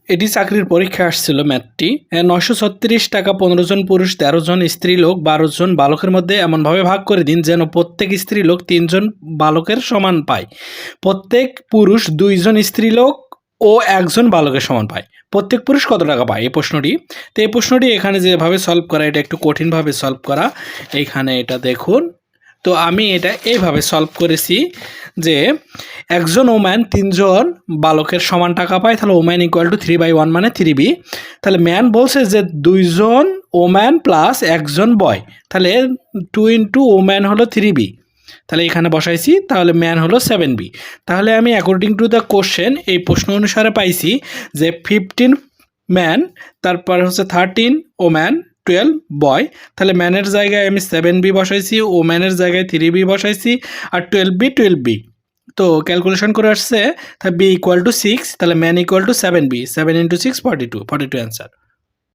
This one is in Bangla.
এটি চাকরির পরীক্ষায় আসছিল ম্যাথটি। 936 টাকা 15 জন পুরুষ, 13 জন স্ত্রী লোক, 12 জন বালকের মধ্যে এমনভাবে ভাগ করে দিন যেন প্রত্যেক স্ত্রী লোক 3 জন বালকের সমান পায়। প্রত্যেক পুরুষ 2 জন স্ত্রী লোক ও 1 জন বালকের সমান পায়। প্রত্যেক পুরুষ কত টাকা পায় এই প্রশ্নটি। তো এই প্রশ্নটি এখানে যেভাবে সলভ করা, এটা একটু কঠিনভাবে সলভ করা। এইখানে এটা দেখুন, তো আমি এটা এইভাবে সলভ করেছি যে একজন ওম্যান 3 জন বালকের সমান টাকা পায়, তাহলে ওম্যান ইকুয়াল টু 3/1 মানে 3b। তাহলে ম্যান বলছে যে 2 জন ওম্যান প্লাস 1 জন বয়, তাহলে 2 ইন্টু ওম্যান হলো 3b, তাহলে এখানে বসাইছি, তাহলে ম্যান হলো 7b। তাহলে আমি অ্যাকর্ডিং টু দ্য কোশ্চেন এই প্রশ্ন অনুসারে পাইছি যে 15 ম্যান, তারপর হচ্ছে 13 ওম্যান, 12 বয়। তাহলে ম্যানের জায়গায় আমি 7b বসাইছি, ওম্যানের জায়গায় 3b বসাইছি, আর 12b। তো ক্যালকুলেশন করে আসছে, তাহলে b ইকুয়াল টু 6, তাহলে man equal to 7b, 7 × 6 42 answer.